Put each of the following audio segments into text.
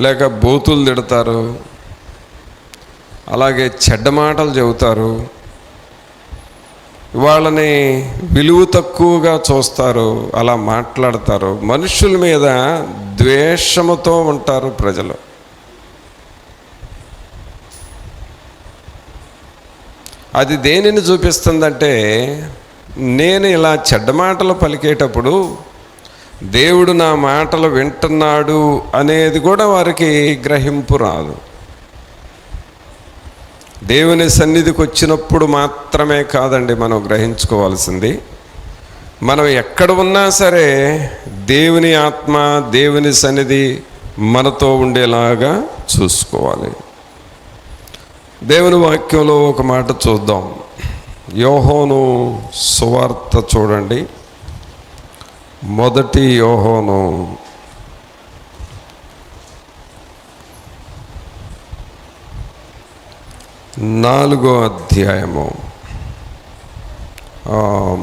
లేక బూతులు తిడతారు, అలాగే చెడ్డ మాటలు చెబుతారు, వాళ్ళని విలువ తక్కువగా చూస్తారు, అలా మాట్లాడతారు. మనుషుల మీద ద్వేషముతో ఉంటారు ప్రజలు. అది దేనిని చూపిస్తుందంటే, నేను ఇలా చెడ్డ మాటలు పలికేటప్పుడు దేవుడు నా మాటలు వింటున్నాడు అనేది కూడా వారికి గ్రహింపు రాదు. దేవుని సన్నిధికి వచ్చినప్పుడు మాత్రమే కాదండి మనం గ్రహించుకోవాల్సింది, మనం ఎక్కడ ఉన్నా సరే దేవుని ఆత్మ, దేవుని సన్నిధి మనతో ఉండేలాగా చూసుకోవాలి. దేవుని వాక్యంలో ఒక మాట చూద్దాం. యోహోను సువార్త చూడండి, మొదటి యోహోను 4వ అధ్యాయము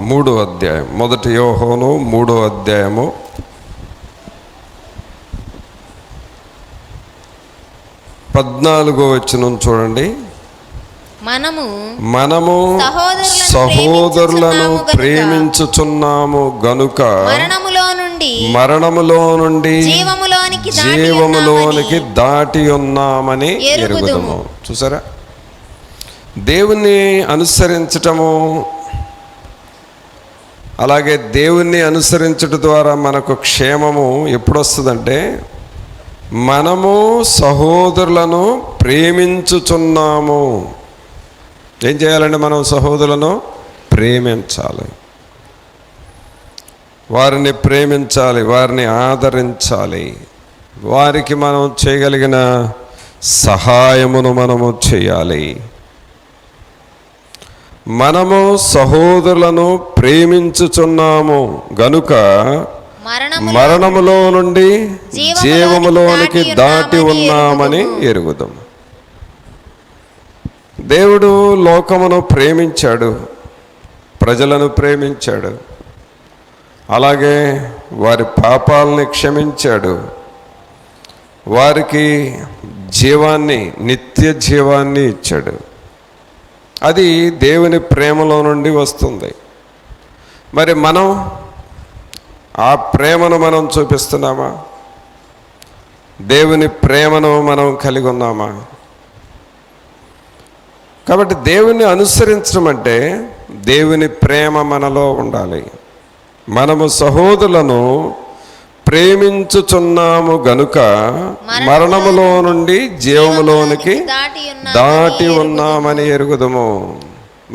3వ అధ్యాయం. మొదటి యోహోను 3వ అధ్యాయము 14వ వచనం చూడండి. మనము సహోదరులను ప్రేమించుచున్నాము గనుక మరణములో నుండి జీవములోనికి దాటి ఉన్నామని ఎరుగుదుము. చూసారా, దేవుణ్ణి అనుసరించటము, అలాగే దేవుణ్ణి అనుసరించడం ద్వారా మనకు క్షేమము ఎప్పుడు వస్తుందంటే, మనము సహోదరులను ప్రేమించుచున్నాము. ఏం చేయాలంటే, మనం సహోదరులను ప్రేమించాలి, వారిని ప్రేమించాలి, వారిని ఆదరించాలి, వారికి మనం చేయగలిగిన సహాయమును మనము చేయాలి. మనము సహోదరులను ప్రేమించుచున్నాము గనుక మరణములో నుండి జీవములోనికి దాటి ఉన్నామని ఎరుగుదాం. దేవుడు లోకమును ప్రేమించాడు, ప్రజలను ప్రేమించాడు, అలాగే వారి పాపాలని క్షమించాడు, వారికి జీవాన్ని, నిత్య జీవాన్ని ఇచ్చాడు. అది దేవుని ప్రేమలో నుండి వస్తుంది. మరి మనం ఆ ప్రేమను మనం చూపిస్తున్నామా? దేవుని ప్రేమను మనం కలిగి ఉన్నామా? కాబట్టి దేవుని అనుసరించడం అంటే దేవుని ప్రేమ మనలో ఉండాలి. మనము సహోదరులను ప్రేమించుచున్నాము గనుక మరణములో నుండి జీవములోనికి దాటి ఉన్నామని ఎరుగుదము.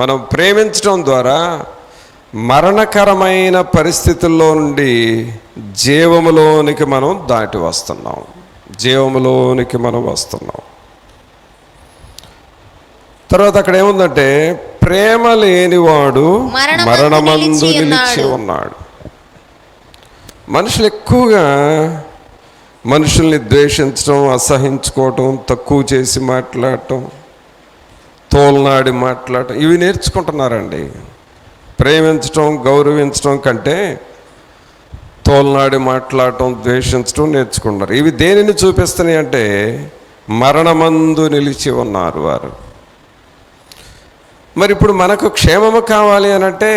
మనం ప్రేమించడం ద్వారా మరణకరమైన పరిస్థితుల్లో నుండి జీవములోనికి మనం దాటి వస్తున్నాం, జీవములోనికి మనం వస్తున్నాం. తర్వాత అక్కడ ఏముందంటే, ప్రేమ లేనివాడు మరణమందు నిలిచి ఉన్నాడు. మనుషులు ఎక్కువగా మనుషుల్ని ద్వేషించడం, అసహించుకోవటం, తక్కువ చేసి మాట్లాడటం, తోలనాడి మాట్లాడటం, ఇవి నేర్చుకుంటున్నారండి. ప్రేమించటం, గౌరవించడం కంటే తోలనాడి మాట్లాడటం, ద్వేషించడం నేర్చుకుంటున్నారు. ఇవి దేనిని చూపిస్తున్నాయి అంటే, మరణమందు నిలిచి ఉన్నారు వారు. మరి ఇప్పుడు మనకు క్షేమము కావాలి అనంటే,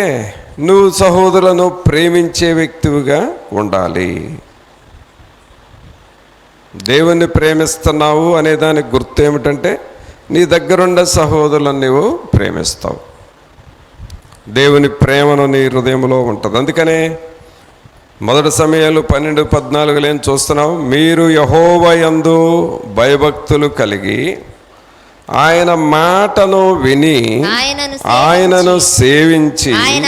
నువ్వు సహోదరులను ప్రేమించే వ్యక్తివిగా ఉండాలి. దేవుణ్ణి ప్రేమిస్తున్నావు అనే దానికి గుర్తు ఏమిటంటే, నీ దగ్గరుండే సహోదరులను నీవు ప్రేమిస్తావు. దేవుని ప్రేమను నీ హృదయంలో ఉంటుంది. అందుకనే మొదటి సమయాలు 12:14 ఏం చూస్తున్నావు? మీరు యెహోవా యందు భయభక్తులు కలిగి ఆయన మాటను విని ఆయనను సేవించి ఆయన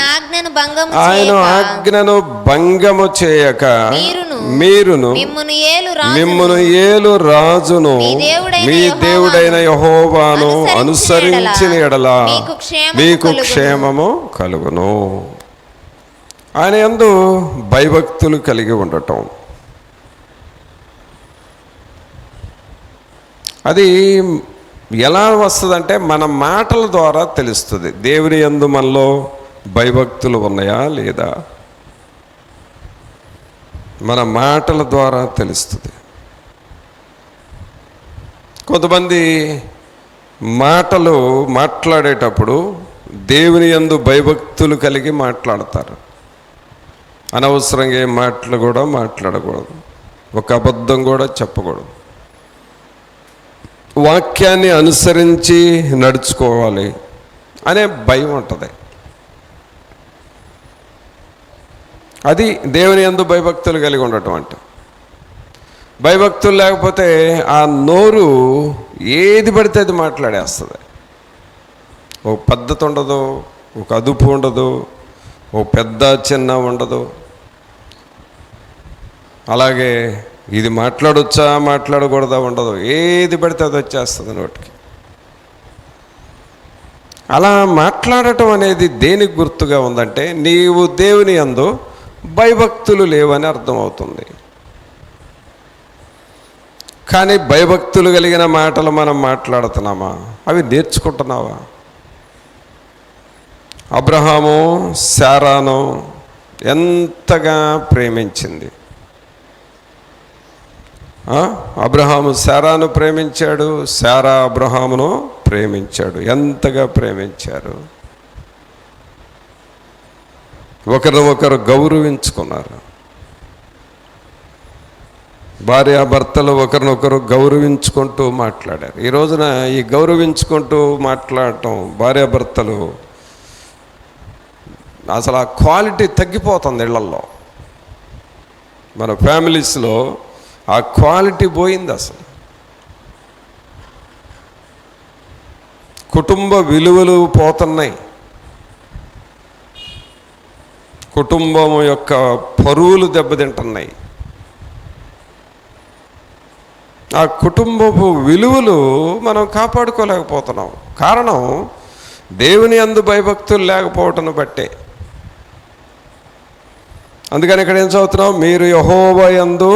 ఆజ్ఞను భంగము చేయక మీరును మిమ్మును ఏలు రాజును మీ దేవుడైన యెహోవాను అనుసరించిన ఎడల మీకు క్షేమము కలుగును. ఆయన యందు భయభక్తులు కలిగి ఉండటం, అది ఎలా వస్తుందంటే మన మాటల ద్వారా తెలుస్తుంది. దేవుని యందు మనలో భయభక్తులు ఉన్నాయా లేదా, మన మాటల ద్వారా తెలుస్తుంది. కొంతమంది మాటలు మాట్లాడేటప్పుడు దేవుని యందు భయభక్తులు కలిగి మాట్లాడతారు. అనవసరంగా ఏ మాటలు కూడా మాట్లాడకూడదు, ఒక అబద్ధం కూడా చెప్పకూడదు, వాక్యాన్ని అనుసరించి నడుచుకోవాలి అనే భయం ఉంటుంది. అది దేవుని యందు భయభక్తులు కలిగి ఉండటం అంటే. భయభక్తులు లేకపోతే ఆ నోరు ఏది పడితే అది మాట్లాడేస్తుంది. ఒక పద్ధతి ఉండదు, ఒక అదుపు ఉండదు, ఓ పెద్ద చిన్న ఉండదు. అలాగే ఇది మాట్లాడొచ్చా మాట్లాడకూడదా ఉండదు, ఏది పడితే అది వచ్చేస్తుంది నోటికి. అలా మాట్లాడటం అనేది దేనికి గుర్తుగా ఉందంటే నీవు దేవుని యందు భయభక్తులు లేవని అర్థమవుతుంది. కానీ భయభక్తులు కలిగిన మాటలు మనం మాట్లాడుతున్నామా? అవి నేర్చుకుంటున్నావా? అబ్రహాము శారాను ఎంతగా ప్రేమించింది. అబ్రహాము శారాను ప్రేమించాడు, శారా అబ్రహామును ప్రేమించాడు. ఎంతగా ప్రేమించారు! ఒకరు గౌరవించుకున్నారు. భార్యాభర్తలు ఒకరినొకరు గౌరవించుకుంటూ మాట్లాడారు. ఈ రోజున ఈ గౌరవించుకుంటూ మాట్లాడటం భార్యాభర్తలు అసలు ఆ క్వాలిటీ తగ్గిపోతుంది ఇళ్లల్లో. మన ఫ్యామిలీస్లో ఆ క్వాలిటీ పోయింది. అసలు కుటుంబ విలువలు పోతున్నాయి. కుటుంబం యొక్క పరువులు దెబ్బతింటున్నాయి. ఆ కుటుంబపు విలువలు మనం కాపాడుకోలేకపోతున్నాం. కారణం దేవుని యందు భయభక్తులు లేకపోవటం బట్టే. అందుకని ఇక్కడ ఏం చదువుతున్నాం? మీరు యెహోవా యందు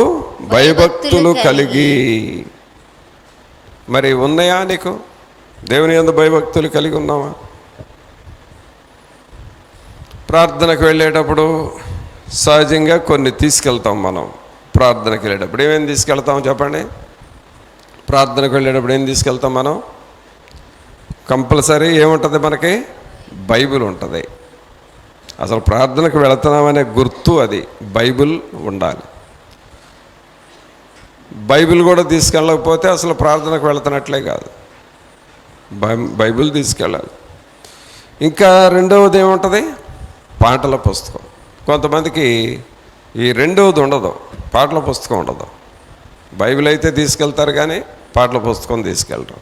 భయభక్తులు కలిగి. మరి ఉన్నాయా నీకు? దేవుని యందు భయభక్తులు కలిగి ఉన్నావా? ప్రార్థనకు వెళ్ళేటప్పుడు సహజంగా కొన్ని తీసుకెళ్తాం. మనం ప్రార్థనకు వెళ్ళేటప్పుడు ఏమేమి తీసుకెళ్తాం చెప్పండి? ప్రార్థనకు వెళ్ళేటప్పుడు ఏం తీసుకెళ్తాం మనం? కంపల్సరీ ఏముంటుంది మనకి? బైబిల్ ఉంటుంది. అసలు ప్రార్థనకు వెళుతున్నామనే గుర్తు అది బైబిల్ ఉండాలి. బైబిల్ కూడా తీసుకెళ్ళకపోతే అసలు ప్రార్థనకు వెళుతున్నట్లే కాదు. బైబిల్ తీసుకెళ్ళాలి. ఇంకా రెండవది ఏముంటుంది? పాటల పుస్తకం. కొంతమందికి ఈ రెండవది ఉండదు, పాటల పుస్తకం ఉండదు. బైబిల్ అయితే తీసుకెళ్తారు కానీ పాటల పుస్తకం తీసుకెళ్ళరు.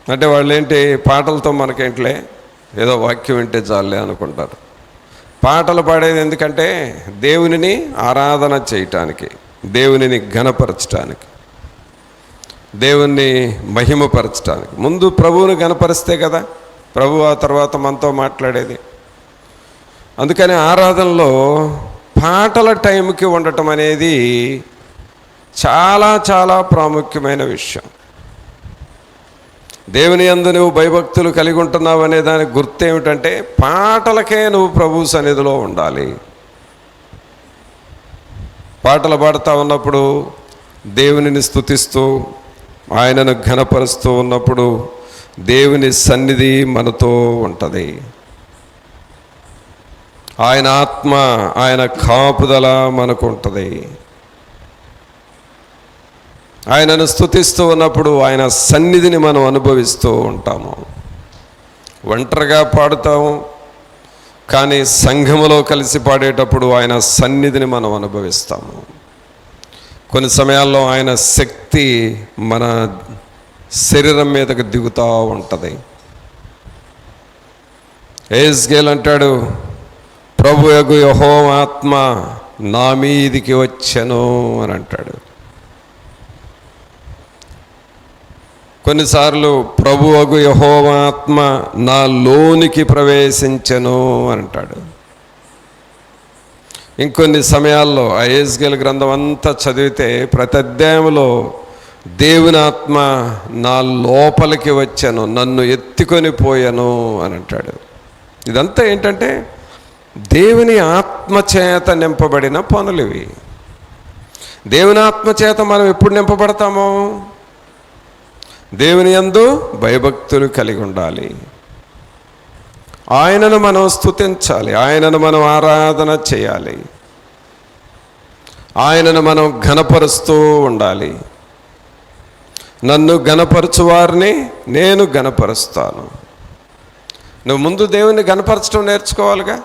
అంటే వాళ్ళు ఏంటి, పాటలతో మనకేంట్లే, ఏదో వాక్యం వింటే చాలే అనుకుంటారు. పాటలు పాడేది ఎందుకంటే దేవునిని ఆరాధన చేయటానికి, దేవునిని ఘనపరచటానికి, దేవుణ్ణి మహిమపరచటానికి. ముందు ప్రభువుని ఘనపరిస్తే కదా ప్రభు ఆ తర్వాత మనతో మాట్లాడేది. అందుకని ఆరాధనలో పాటల టైంకి ఉండటం అనేది చాలా చాలా ప్రాముఖ్యమైన విషయం. దేవుని యందు నువ్వు భయభక్తులు కలిగి ఉంటున్నావు అనే దానికి గుర్తు ఏమిటంటే పాటలకే నువ్వు ప్రభు సన్నిధిలో ఉండాలి. పాటలు పాడుతూ ఉన్నప్పుడు దేవునిని స్తుతిస్తూ ఆయనను ఘనపరుస్తూ ఉన్నప్పుడు దేవుని సన్నిధి మనతో ఉంటుంది. ఆయన ఆత్మ, ఆయన కాపుదల మనకు ఉంటుంది. ఆయనను స్తుతిస్తూ ఉన్నప్పుడు ఆయన సన్నిధిని మనం అనుభవిస్తూ ఉంటాము. ఒంటరిగా పాడుతాము కానీ సంఘములో కలిసి పాడేటప్పుడు ఆయన సన్నిధిని మనం అనుభవిస్తాము. కొన్ని సమయాల్లో ఆయన శక్తి మన శరీరం మీదకి దిగుతూ ఉంటుంది. ఎహెజ్కేలు అంటాడు, ప్రభువగు యెహోవా ఆత్మ నా మీదికి వచ్చెను అని అంటాడు. కొన్నిసార్లు ప్రభువగు యెహోవా ఆత్మ నా లోనికి ప్రవేశించెను అని అంటాడు. ఇంకొన్ని సమయాల్లో ఆ ఎహెజ్కేలు గ్రంథం అంతా చదివితే ప్రతి అధ్యాయంలో దేవుని ఆత్మ నా లోపలికి వచ్చాను, నన్ను ఎత్తుకొని పోయాను అని అంటాడు. ఇదంతా ఏంటంటే దేవుని ఆత్మచేత నింపబడిన పనులు ఇవి. దేవుని ఆత్మచేత మనం ఎప్పుడు నింపబడతామో? దేవుని యందు భయభక్తులు కలిగి ఉండాలి. ఆయనను మనం స్తుతించాలి, ఆయనను మనం ఆరాధన చేయాలి, ఆయనను మనం ఘనపరుస్తూ ఉండాలి. నన్ను ఘనపరచు వారిని నేను ఘనపరుస్తాను. నువ్వు ముందు దేవుని ఘనపరచడం నేర్చుకోవాలిగా,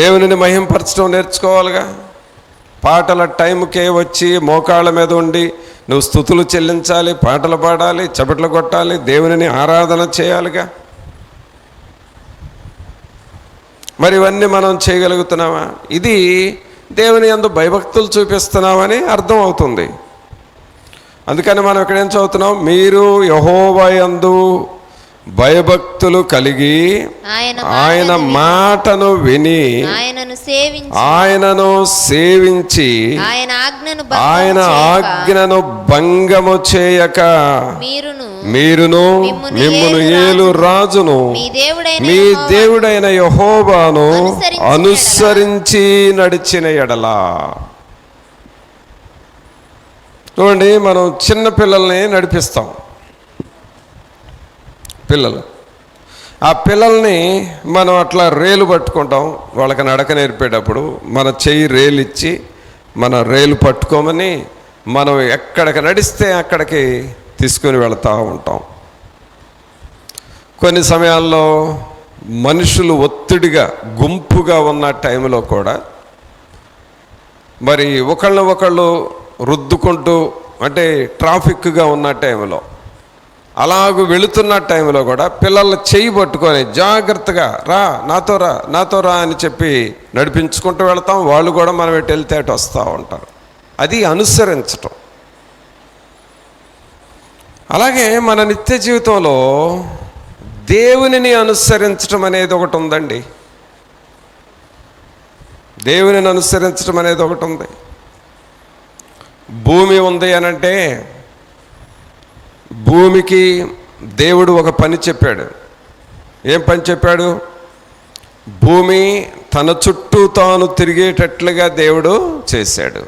దేవునిని మహింపరచడం నేర్చుకోవాలిగా. పాటల టైంకే వచ్చి మోకాళ్ళ మీద ఉండి నువ్వు స్తుతులు చెల్లించాలి, పాటలు పాడాలి, చప్పట్లు కొట్టాలి, దేవునిని ఆరాధన చేయాలిగా. మరి ఇవన్నీ మనం చేయగలుగుతున్నామా? ఇది దేవుని యందు భయభక్తులు చూపిస్తున్నామని అర్థం అవుతుంది. అందుకని మనం ఇక్కడ ఏం చదువుతున్నాం? మీరు యెహోవా యందు భయభక్తులు కలిగి ఆయన మాటను విని ఆయనను సేవించి ఆయన ఆజ్ఞను భంగము చేయక మీరును మిమ్మును ఏలు రాజును మీ దేవుడైన యెహోవాను అనుసరించి నడిచిన ఎడలా. చూడండి, మనం చిన్న పిల్లల్ని నడిపిస్తాం. పిల్లలు, ఆ పిల్లల్ని మనం అట్లా రేలు పట్టుకుంటాం. వాళ్ళకి నడక నేర్పేటప్పుడు మన చెయ్యి రేలు ఇచ్చి మన రేలు పట్టుకోమని మనం ఎక్కడికి నడిస్తే అక్కడికి తీసుకుని వెళుతూ ఉంటాం. కొన్ని సమయాల్లో మనుషులు ఒత్తిడిగా గుంపుగా ఉన్న టైంలో కూడా మరి ఒకళ్ళు రుద్దుకుంటూ, అంటే ట్రాఫిక్గా ఉన్న టైంలో అలాగూ వెళుతున్న టైంలో కూడా పిల్లలు చెయ్యి పట్టుకొని జాగ్రత్తగా నాతో రా అని చెప్పి నడిపించుకుంటూ వెళ్తాం. వాళ్ళు కూడా మనం ఎటు వెళ్తే అటు వస్తూ ఉంటారు. అది అనుసరించటం. అలాగే మన నిత్య జీవితంలో దేవునిని అనుసరించటం అనేది ఒకటి ఉందండి. దేవునిని అనుసరించటం అనేది ఒకటి ఉంది. భూమి ఉంది అనంటే భూమికి దేవుడు ఒక పని చెప్పాడు. ఏం పని చెప్పాడు? భూమి తన చుట్టూ తాను తిరిగేటట్లుగా దేవుడు చేశాడు.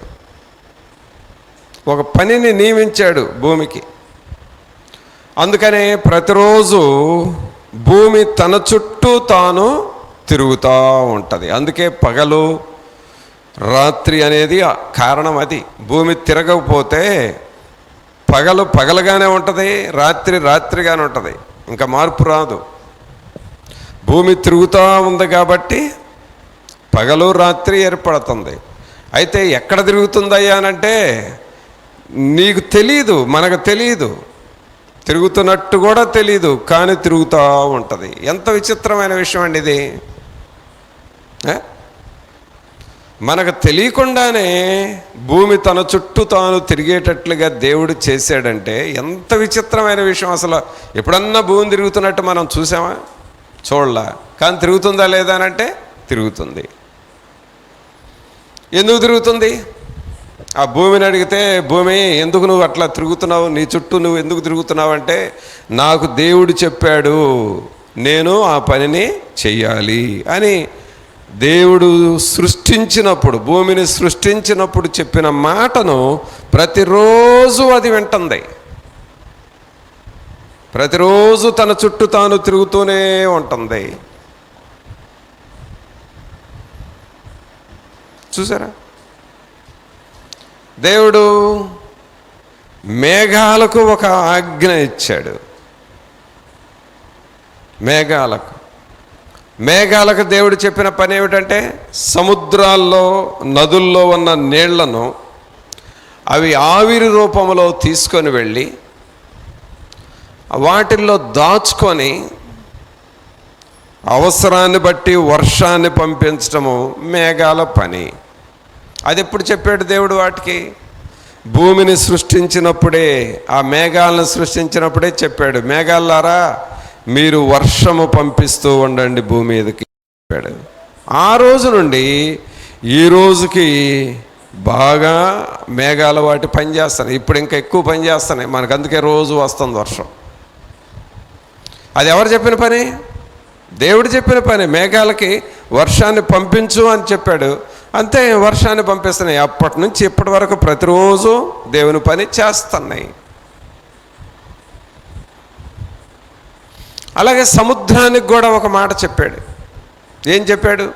ఒక పనిని నియమించాడు భూమికి. అందుకనే ప్రతిరోజు భూమి తన చుట్టూ తాను తిరుగుతూ ఉంటుంది. అందుకే పగలు రాత్రి అనేది కారణం. అది భూమి తిరగకపోతే పగలు పగలుగానే ఉంటుంది, రాత్రి రాత్రిగానే ఉంటుంది, ఇంకా మార్పు రాదు. భూమి తిరుగుతూ ఉంది కాబట్టి పగలు రాత్రి ఏర్పడుతుంది. అయితే ఎక్కడ తిరుగుతుందయ్యా అనంటే నీకు తెలీదు, మనకు తెలియదు, తిరుగుతున్నట్టు కూడా తెలీదు, కానీ తిరుగుతూ ఉంటుంది. ఎంత విచిత్రమైన విషయం అండి ఇది. మనకు తెలియకుండానే భూమి తన చుట్టూ తాను తిరిగేటట్లుగా దేవుడు చేశాడంటే ఎంత విచిత్రమైన విషయం. అసలు ఎప్పుడన్నా భూమి తిరుగుతున్నట్టు మనం చూసామా? చూడలా. కానీ తిరుగుతుందా లేదా అనంటే తిరుగుతుంది. ఎందుకు తిరుగుతుంది? ఆ భూమిని అడిగితే, భూమి ఎందుకు నువ్వు అట్లా తిరుగుతున్నావు, నీ చుట్టూ నువ్వు ఎందుకు తిరుగుతున్నావు అంటే, నాకు దేవుడు చెప్పాడు నేను ఆ పనిని చెయ్యాలి అని. దేవుడు సృష్టించినప్పుడు, భూమిని సృష్టించినప్పుడు చెప్పిన మాటను ప్రతిరోజు అది వింటుంది. ప్రతిరోజు తన చుట్టూ తాను తిరుగుతూనే ఉంటుంది. చూసారా? దేవుడు మేఘాలకు ఒక ఆజ్ఞ ఇచ్చాడు. మేఘాలకు దేవుడు చెప్పిన పని ఏమిటంటే, సముద్రాల్లో నదుల్లో ఉన్న నీళ్లను అవి ఆవిరి రూపంలో తీసుకొని వెళ్ళి వాటిల్లో దాచుకొని అవసరాన్ని బట్టి వర్షాన్ని పంపించడము మేఘాల పని. అది ఎప్పుడు చెప్పాడు దేవుడు? వాటికి భూమిని సృష్టించినప్పుడే, ఆ మేఘాలను సృష్టించినప్పుడే చెప్పాడు, మేఘాలారా మీరు వర్షము పంపిస్తూ ఉండండి భూమి మీదకి చెప్పాడు. ఆ రోజు నుండి ఈ రోజుకి బాగా మేఘాలు వాటి పనిచేస్తున్నాయి. ఇప్పుడు ఇంకా ఎక్కువ పనిచేస్తున్నాయి మనకు. అందుకే రోజు వస్తుంది వర్షం. అది ఎవరు చెప్పిన పని? దేవుడు చెప్పిన పని. మేఘాలకి వర్షాన్ని పంపించు అని చెప్పాడు, అంతే, వర్షాన్ని పంపిస్తున్నాయి. అప్పటి నుంచి ఇప్పటి వరకు ప్రతిరోజు దేవుని పని చేస్తున్నాయి. అలాగే సముద్రానికి కూడా ఒక మాట చెప్పాడు. ఏం చెప్పాడు?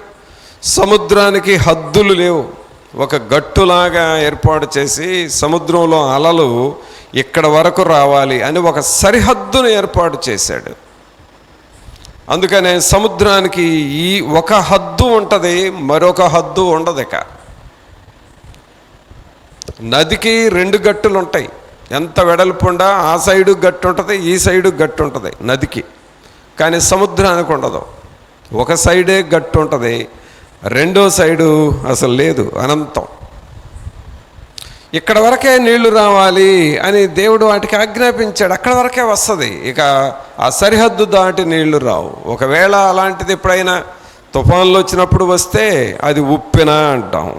సముద్రానికి హద్దులు లేవు. ఒక గట్టులాగా ఏర్పాటు చేసి సముద్రంలో అలలు ఇక్కడ వరకు రావాలి అని ఒక సరిహద్దును ఏర్పాటు చేశాడు. అందుకనే సముద్రానికి ఈ ఒక హద్దు ఉంటుంది, మరొక హద్దు ఉండదు. ఇక నదికి 2 గట్టులు ఉంటాయి. ఎంత వెడల్పుండా ఆ సైడు గట్టు ఉంటుంది, ఈ సైడు గట్టు ఉంటుంది నదికి. కానీ సముద్రానికి ఉండదు. ఒక సైడే గట్టు ఉంటుంది, రెండో సైడు అసలు లేదు, అనంతం. ఇక్కడ వరకే నీళ్లు రావాలి అని దేవుడు వాటికి ఆజ్ఞాపించాడు. అక్కడ వరకే వస్తుంది. ఇక ఆ సరిహద్దు దాటి నీళ్లు రావు. ఒకవేళ అలాంటిది ఎప్పుడైనా తుఫాన్లు వచ్చినప్పుడు వస్తే అది ఉప్పెన అంటాం.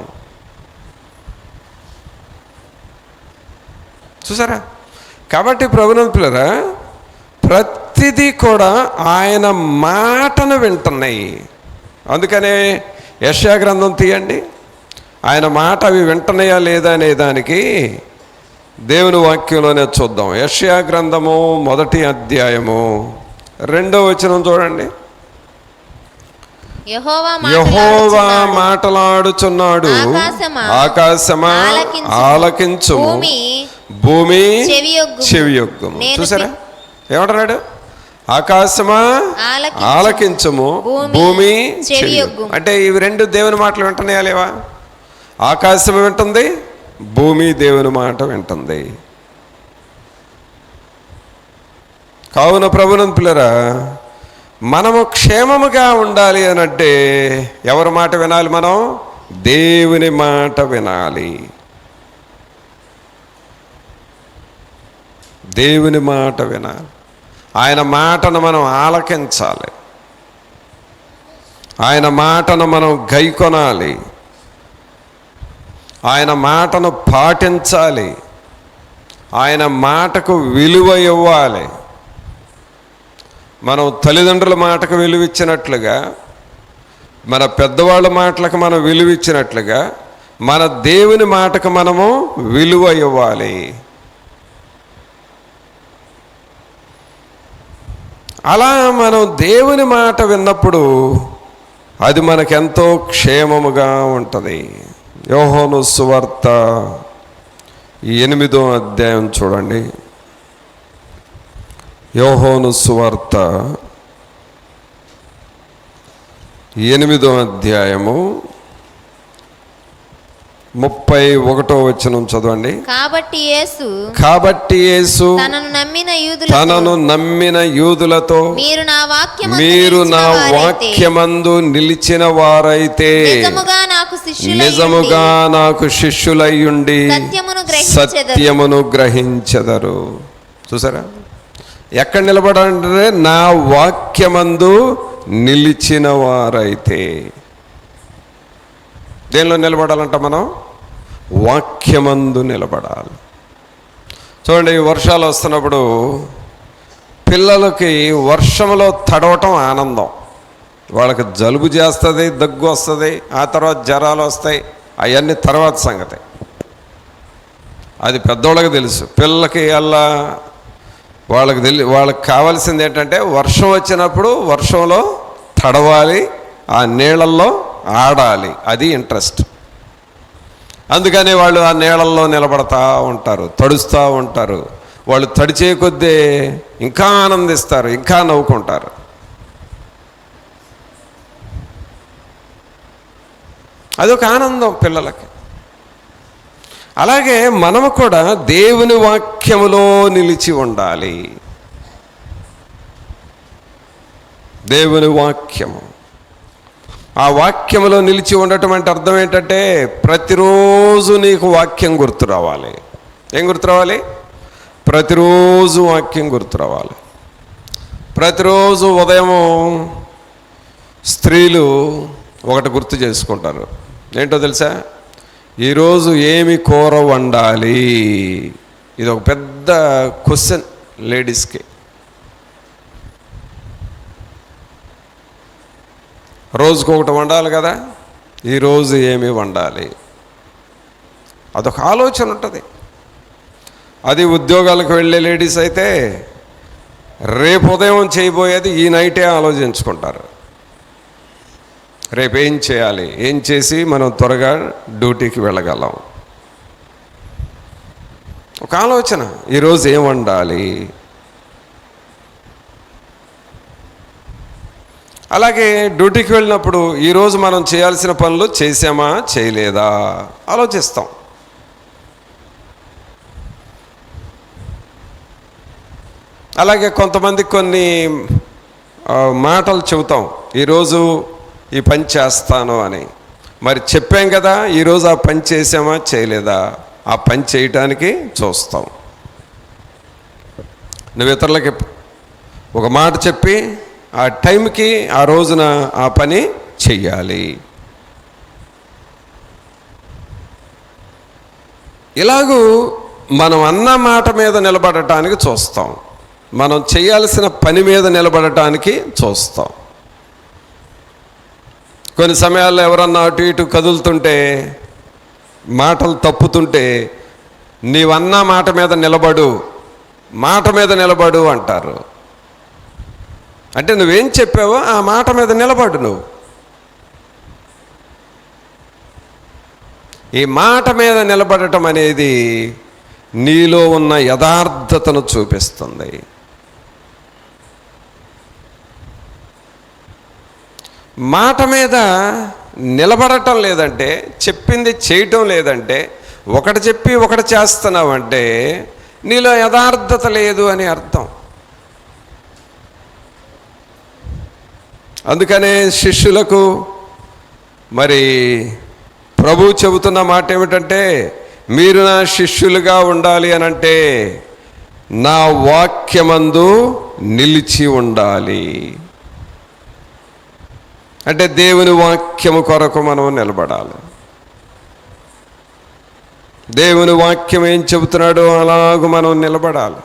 చూసారా? కాబట్టి ప్రభునంతులారా, ప్రతిదీ కూడా ఆయన మాటను వింటున్నాయి. అందుకనే యెషయా గ్రంథం తీయండి. ఆయన మాట అవి వింటున్నాయా లేదా అనే దానికి దేవుని వాక్యంలోనే చూద్దాం. యెషయా గ్రంథము 1వ అధ్యాయము 2వ వచనం చూడండి. యెహోవా మాటలాడుచున్నాడు, ఆకాశమా ఆలకించుము, భూమి చెవియొగ్గుము. చూసారా ఏమంటున్నాడు? ఆకాశమా ఆలకించుము, భూమి చెవియొగ్గుము. అంటే ఇవి 2 దేవుని మాటలు వింటున్నాయా లేవా? ఆకాశం వింటుంది, భూమి దేవుని మాట వింటుంది. కావున ప్రభువునందు పిల్లరా, మనము క్షేమముగా ఉండాలి అనంటే ఎవరి మాట వినాలి? మనం దేవుని మాట వినాలి. దేవుని మాట వినాలి. ఆయన మాటను మనం ఆలకించాలి. ఆయన మాటను మనం గైకొనాలి. ఆయన మాటను పాటించాలి. ఆయన మాటకు విలువ ఇవ్వాలి. మనం తల్లిదండ్రుల మాటకు విలువ ఇచ్చినట్లుగా, మన పెద్దవాళ్ళ మాటలకు మనం విలువ ఇచ్చినట్లుగా, మన దేవుని మాటకు మనము విలువ ఇవ్వాలి. అలా మనం దేవుని మాట విన్నప్పుడు అది మనకెంతో క్షేమముగా ఉంటుంది. యోహాను సువార్త 8వ అధ్యాయం చూడండి. యోహాను సువార్త 8వ అధ్యాయము 31వ వచనం చదవండి. కాబట్టి యేసు తనను నమ్మిన యూదులతో, మీరు నా వాక్యమందు నిలిచిన వారైతే నిజముగా నాకు శిష్యులయ్యుండి సత్యమును గ్రహించెదరు. చూసారా? ఎక్కడ నిలబడాలంటే నా వాక్యమందు నిలిచిన వారైతే. దేనిలో నిలబడాలంట? మనం వాక్యమందు నిలబడాలి. చూడండి, వర్షాలు వస్తున్నప్పుడు పిల్లలకి వర్షంలో తడవటం ఆనందం. వాళ్ళకి జలుబు చేస్తుంది, దగ్గు వస్తుంది, ఆ తర్వాత జ్వరాలు వస్తాయి. అవన్నీ తర్వాత సంగతి. అది పెద్దోళ్ళకి తెలుసు. పిల్లలకి అలా వాళ్ళకి కావాల్సింది ఏంటంటే వర్షం వచ్చినప్పుడు వర్షంలో తడవాలి, ఆ నీళ్ళల్లో ఆడాలి. అది ఇంట్రెస్ట్. అందుకని వాళ్ళు ఆ నీళ్ళల్లో నిలబడతా ఉంటారు, తడుస్తూ ఉంటారు. వాళ్ళు తడిచే కొద్దీ ఇంకా ఆనందిస్తారు, ఇంకా నవ్వుకుంటారు. అదొక ఆనందం పిల్లలకి. అలాగే మనము కూడా దేవుని వాక్యములో నిలిచి ఉండాలి. దేవుని వాక్యము, ఆ వాక్యములో నిలిచి ఉండటం అంటే అర్థం ఏంటంటే ప్రతిరోజు నీకు వాక్యం గుర్తు రావాలి. ఏం గుర్తు రావాలి? ప్రతిరోజు వాక్యం గుర్తు రావాలి. ప్రతిరోజు ఉదయము స్త్రీలు ఒకటి గుర్తు చేసుకుంటారు. ఏంటో తెలుసా? ఈరోజు ఏమి కూర వండాలి. ఇది ఒక పెద్ద క్వశ్చన్ లేడీస్కి. రోజుకొకటి వండాలి కదా, ఈరోజు ఏమి వండాలి, అదొక ఆలోచన ఉంటుంది. అది ఉద్యోగాలకు వెళ్ళే లేడీస్ అయితే రేపు ఉదయం చేయబోయేది ఈ నైటే ఆలోచించుకుంటారు. రేపు ఏం చేయాలి, ఏం చేసి మనం త్వరగా డ్యూటీకి వెళ్ళగలం. ఒక ఆలోచన, ఈరోజు ఏం వండాలి. అలాగే డ్యూటీకి వెళ్ళినప్పుడు ఈరోజు మనం చేయాల్సిన పనులు చేసామా చేయలేదా ఆలోచిస్తాం. అలాగే కొంతమంది కొన్ని మాటలు చెబుతాం, ఈరోజు ఈ పని చేస్తాను అని. మరి చెప్పాం కదా, ఈరోజు ఆ పని చేసామా చేయలేదా ఆ పని చేయటానికి చూస్తాం. నువ్వు ఇతరులకి ఒక మాట చెప్పి ఆ టైంకి ఆ రోజున ఆ పని చెయ్యాలి. ఇలాగూ మనం అన్న మాట మీద నిలబడటానికి చూస్తాం, మనం చేయాల్సిన పని మీద నిలబడటానికి చూస్తాం. కొన్ని సమయాల్లో ఎవరన్నా అటు ఇటు కదులుతుంటే, మాటలు తప్పుతుంటే, నీవన్నా మాట మీద నిలబడు, మాట మీద నిలబడు అంటారు. అంటే నువ్వేం చెప్పావో ఆ మాట మీద నిలబడు. నువ్వు ఈ మాట మీద నిలబడటం అనేది నీలో ఉన్న యథార్థతను చూపిస్తుంది. మాట మీద నిలబడటం లేదంటే, చెప్పింది చేయటం లేదంటే, ఒకటి చెప్పి ఒకటి చేస్తున్నావంటే నీలో యథార్థత లేదు అని అర్థం. అందుకనే శిష్యులకు మరి ప్రభు చెబుతున్న మాట ఏమిటంటే, మీరు నా శిష్యులుగా ఉండాలి అని అంటే నా వాక్యమందు నిలిచి ఉండాలి. అంటే దేవుని వాక్యము కొరకు మనం నిలబడాలి. దేవుని వాక్యం ఏం చెబుతున్నాడో అలాగూ మనం నిలబడాలి.